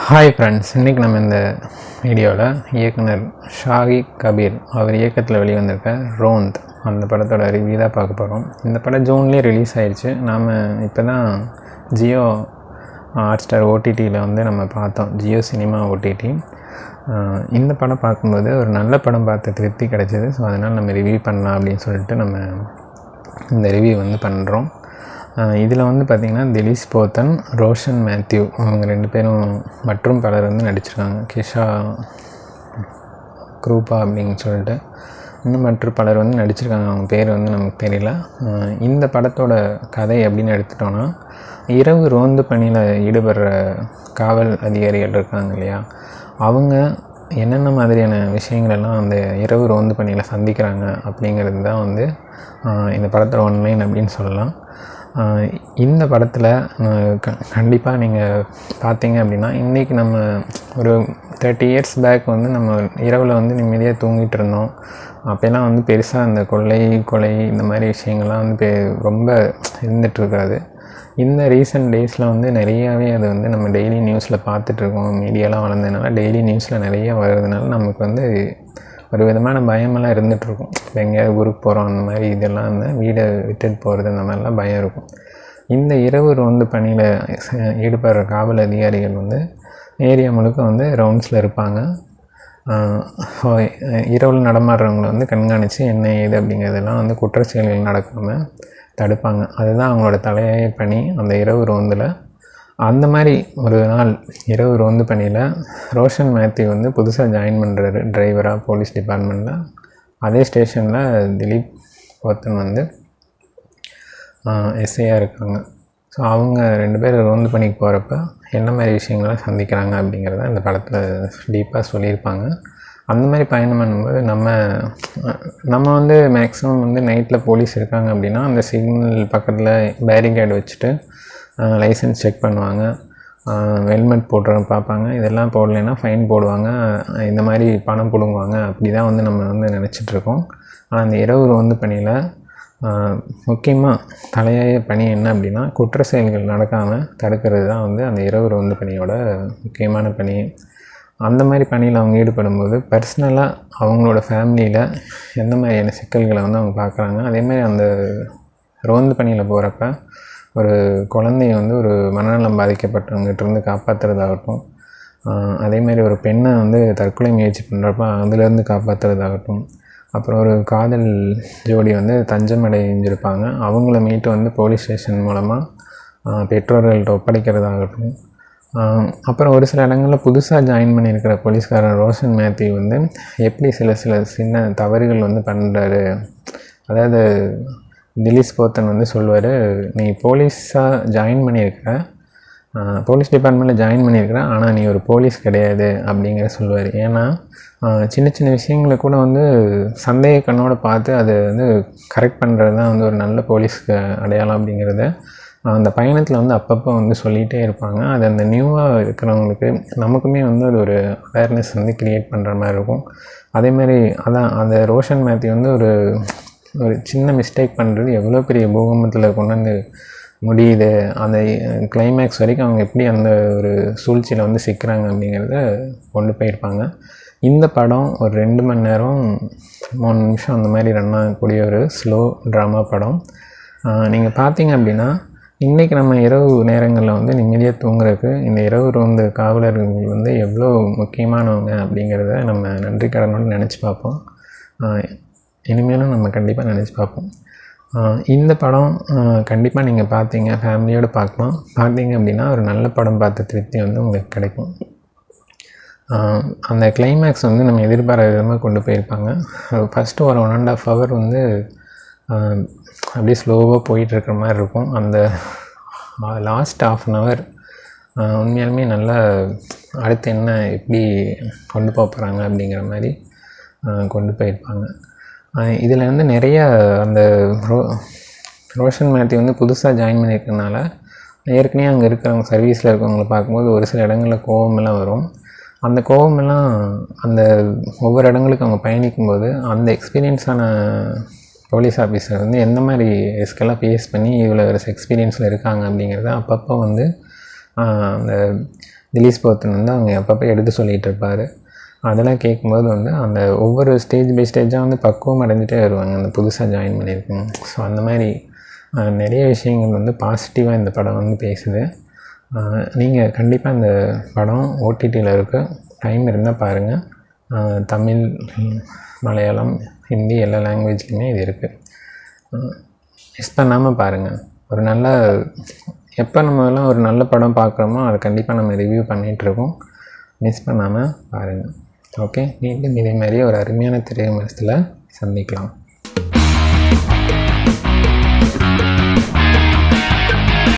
Hi friends, இன்றைக்கி நம்ம இந்த வீடியோவில் இயக்குனர் ஷாகித் கபீர் அவர் இயக்கத்தில் வெளிவந்திருக்க ரோந்த் அந்த படத்தோட ரிவ்யூ தான் பார்க்க போகிறோம். இந்த படம் ஜூன்லேயே ரிலீஸ் ஆயிடுச்சு. நாம் இப்போ தான் ஜியோ ஹாட்ஸ்டார் ஓடிடியில் வந்து நம்ம பார்த்தோம், ஜியோ சினிமா ஓடிடி. இந்த படம் பார்க்கும்போது ஒரு நல்ல படம் பார்த்து திருப்தி கிடச்சிது. ஸோ அதனால் நம்ம ரிவ்யூ பண்ணலாம் அப்படின்னு சொல்லிட்டு நம்ம இந்த ரிவ்யூ வந்து பண்ணுறோம். இதில் வந்து பார்த்திங்கன்னா திலீஷ் போத்தன், ரோஷன் மேத்யூ அவங்க 2 பேரும் மற்றும் பலர் வந்து நடிச்சிருக்காங்க. கிஷா குரூப்பா அப்படின்னு சொல்லிட்டு இன்னும் மற்ற பலர் வந்து நடிச்சிருக்காங்க. அவங்க பேர் வந்து நமக்கு தெரியல. இந்த படத்தோட கதை அப்படின்னு எடுத்துட்டோன்னா, இரவு ரோந்து பணியில் ஈடுபடுற காவல் அதிகாரிகள் இருக்காங்க இல்லையா, அவங்க என்னென்ன மாதிரியான விஷயங்களெல்லாம் அந்த இரவு ரோந்து பணியில் சந்திக்கிறாங்க அப்படிங்கிறது தான் வந்து இந்த படத்தோட ஒன்லைன் அப்படின்னு சொல்லலாம். இந்த படத்தில் கண்டிப்பாக நீங்கள் பார்த்தீங்க அப்படின்னா, இன்றைக்கி நம்ம ஒரு 30 years பேக் வந்து நம்ம இரவில் வந்து நிம்மதியாக தூங்கிட்டு இருந்தோம். அப்போல்லாம் வந்து பெருசாக அந்த கொலை இந்த மாதிரி விஷயங்கள்லாம் வந்து ரொம்ப இருந்துகிட்ருக்காது. இந்த ரீசெண்ட் டேஸில் வந்து நிறையாவே அது வந்து நம்ம டெய்லி நியூஸில் பார்த்துட்ருக்கோம். மீடியாலாம் வளர்ந்ததுனால டெய்லி நியூஸில் நிறையா வர்றதுனால நமக்கு வந்து ஒரு விதமான பயமெல்லாம் இருந்துகிட்ருக்கும். இப்போ எங்கேயாவது ஊருக்கு போகிறோம் அந்த மாதிரி இதெல்லாம் வந்து வீடை விட்டுட்டு போகிறது அந்த மாதிரிலாம் பயம் இருக்கும். இந்த இரவு ரோந்து பணியில் ஈடுபடுற காவல் அதிகாரிகள் வந்து ஏரியா முழுக்க வந்து ரவுண்ட்ஸில் இருப்பாங்க. இரவில் நடமாடுறவங்களை வந்து கண்காணித்து என்ன ஏது அப்படிங்கிறதெல்லாம் வந்து குற்ற செயல்கள் நடக்காமல் தடுப்பாங்க. அதுதான் அவங்களோட தலையாய பணி அந்த இரவு ரோந்தில். அந்த மாதிரி ஒரு நாள் இரவு ரோந்து பணியில் ரோஷன் மேத்யூ வந்து புதுசாக ஜாயின் பண்ணுறாரு டிரைவராக போலீஸ் டிபார்ட்மெண்ட்டில். அதே ஸ்டேஷனில் திலீப் போத்தன் வந்து எஸ்ஐயாக இருக்காங்க. ஸோ அவங்க 2 பேர் ரோந்து பணிக்கு போகிறப்ப என்ன மாதிரி விஷயங்கள்லாம் சந்திக்கிறாங்க அப்படிங்கிறத இந்த படத்தில் டீப்பாக சொல்லியிருப்பாங்க. அந்த மாதிரி பயணம் பண்ணும்போது நம்ம வந்து மேக்ஸிமம் வந்து நைட்டில் போலீஸ் இருக்காங்க அப்படின்னா அந்த சிக்னல் பக்கத்தில் பேரிகேட் வச்சுட்டு லைசன்ஸ் செக் பண்ணுவாங்க, ஹெல்மெட் போடுறவங்க பார்ப்பாங்க. இதெல்லாம் போடலைன்னா ஃபைன் போடுவாங்க, இந்த மாதிரி பணம் பிடுங்குவாங்க. அப்படி தான் வந்து நம்ம வந்து நினச்சிட்ருக்கோம். ஆனால் அந்த இரவு ரோந்து பணியில் முக்கியமாக தலையாய பணி என்ன அப்படின்னா, குற்ற செயல்கள் நடக்காமல் தடுக்கிறது தான் வந்து அந்த இரவு ரோந்து பணியோட முக்கியமான பணி. அந்த மாதிரி பணியில் அவங்க ஈடுபடும்போது பர்சனலாக அவங்களோட ஃபேமிலியில் எந்த மாதிரியான சிக்கல்களை வந்து அவங்க பார்க்குறாங்க. அதேமாதிரி அந்த ரோந்து பணியில் போகிறப்ப ஒரு குழந்தைய வந்து ஒரு மனநலம் பாதிக்கப்பட்டவங்ககிட்டருந்து காப்பாற்றுறதாகட்டும், அதேமாதிரி ஒரு பெண்ணை வந்து தற்கொலை முயற்சி பண்ணுறப்ப அதுலேருந்து காப்பாற்றுறதாகட்டும், அப்புறம் ஒரு காதல் ஜோடி வந்து தஞ்சம் அடைஞ்சிருப்பாங்க, அவங்கள மீட்டு வந்து போலீஸ் ஸ்டேஷன் மூலமாக பெற்றோர்கள்ட்ட ஒப்படைக்கிறதாகட்டும், அப்புறம் ஒரு சில இடங்களில் புதுசாக ஜாயின் பண்ணியிருக்கிற போலீஸ்காரர் ரோஷன் மேத்யூ வந்து எப்படி சில சின்ன தவறுகள் வந்து பண்ணுறாரு. அதாவது திலீஷ் போத்தன் வந்து சொல்லுவார், நீ போலீஸாக ஜாயின் பண்ணியிருக்கிற, போலீஸ் டிபார்ட்மெண்ட்டில் ஜாயின் பண்ணியிருக்கிற, ஆனால் நீ ஒரு போலீஸ் கிடையாது அப்படிங்கிற சொல்லுவார். ஏன்னா சின்ன சின்ன விஷயங்களை கூட வந்து சந்தேக கண்ணோடு பார்த்து அதை வந்து கரெக்ட் பண்ணுறது தான் வந்து ஒரு நல்ல போலீஸ்க்கு அடையாளம் அப்படிங்கிறத அந்த பயணத்தில் வந்து அப்பப்போ வந்து சொல்லிகிட்டே இருப்பாங்க. அது அந்த நியூவாக இருக்கிறவங்களுக்கு நமக்குமே வந்து அது ஒரு அவேர்னஸ் வந்து க்ரியேட் பண்ணுற மாதிரி இருக்கும். அதேமாதிரி அதான் அந்த ரோஷன் மேத்யூ வந்து ஒரு சின்ன மிஸ்டேக் பண்ணுறது எவ்வளோ பெரிய பூகம்பத்தில் கொண்டு வந்து முடியுது, அந்த கிளைமேக்ஸ் வரைக்கும் அவங்க எப்படி அந்த ஒரு சூழ்ச்சியில் வந்து சிக்கிறாங்க அப்படிங்கிறத கொண்டு போயிருப்பாங்க. இந்த படம் ஒரு 2 மணி நேரம் 3 நிமிஷம் அந்த மாதிரி ரன் ஆகக்கூடிய ஒரு ஸ்லோ ட்ராமா படம். நீங்கள் பார்த்தீங்க அப்படின்னா, இன்றைக்கி நம்ம இரவு நேரங்களில் வந்து நிம்மதியாக தூங்குறதுக்கு இந்த இரவு ரோந்து காவலர்கள் வந்து எவ்வளோ முக்கியமானவங்க அப்படிங்கிறத நம்ம நன்றி கடனோடு நினச்சி பார்ப்போம். இனிமேலும் நம்ம கண்டிப்பாக நினச்சி பார்ப்போம். இந்த படம் கண்டிப்பாக நீங்கள் பார்த்தீங்க, ஃபேமிலியோடு பார்க்கலாம். பார்த்தீங்க அப்படின்னா ஒரு நல்ல படம் பார்த்த திருப்தி வந்து உங்களுக்கு கிடைக்கும். அந்த கிளைமேக்ஸ் வந்து நம்ம எதிர்பாராத விதமாக கொண்டு போயிருப்பாங்க. ஃபஸ்ட்டு ஒரு 1.5 hour வந்து அப்படியே ஸ்லோவாக போயிட்டுருக்கிற மாதிரி இருக்கும். அந்த லாஸ்ட் 1/2 hour உண்மையாலுமே நல்லா அடுத்து என்ன எப்படி கொண்டு போகிறாங்க அப்படிங்கிற மாதிரி கொண்டு போயிருப்பாங்க. இதில் வந்து நிறைய அந்த ரோஷன் மேத்யூ வந்து புதுசாக ஜாயின் பண்ணியிருக்கனால ஏற்கனவே அங்கே இருக்கிறவங்க சர்வீஸில் இருக்கவங்கள பார்க்கும்போது ஒரு சில இடங்களில் கோவமெல்லாம் வரும். அந்த கோவமெல்லாம் அந்த ஒவ்வொரு இடங்களுக்கு அவங்க பயணிக்கும்போது அந்த எக்ஸ்பீரியன்ஸான போலீஸ் ஆஃபீஸர் வந்து எந்த மாதிரி ரிஸ்கெல்லாம் ஃபேஸ் பண்ணி இவ்வளோ எக்ஸ்பீரியன்ஸில் இருக்காங்க அப்படிங்கிறத அப்பப்போ வந்து அந்த திலீஷ் போத்தன் வந்து அவங்க அப்பப்போ எடுத்து சொல்லிகிட்டு இருப்பார். அதெல்லாம் கேட்கும்போது வந்து அந்த ஒவ்வொரு ஸ்டேஜ் பை ஸ்டேஜாக வந்து பக்குவம் அடைஞ்சிட்டே வருவாங்க அந்த புதுசாக ஜாயின் பண்ணியிருக்கோங்க. ஸோ அந்த மாதிரி நிறைய விஷயங்கள் வந்து பாசிட்டிவாக இந்த படம் வந்து பேசுது. நீங்கள் கண்டிப்பாக இந்த படம் ஓடிடியில் இருக்குது, டைம் இருந்தால் பாருங்கள். தமிழ், மலையாளம், ஹிந்தி எல்லா லாங்குவேஜ்க்குமே இது இருக்குது. மிஸ் பண்ணாமல் பாருங்கள். ஒரு நல்ல எப்போ நம்மலாம் ஒரு நல்ல படம் பார்க்குறோமோ அதை கண்டிப்பாக நம்ம ரிவ்யூ பண்ணிகிட்ருக்கோம். மிஸ் பண்ணாமல் பாருங்கள். ஓகே, மீண்டும் இதே மாதிரி ஒரு அருமையான திரை விமர்சனத்தில் சந்திக்கலாம்.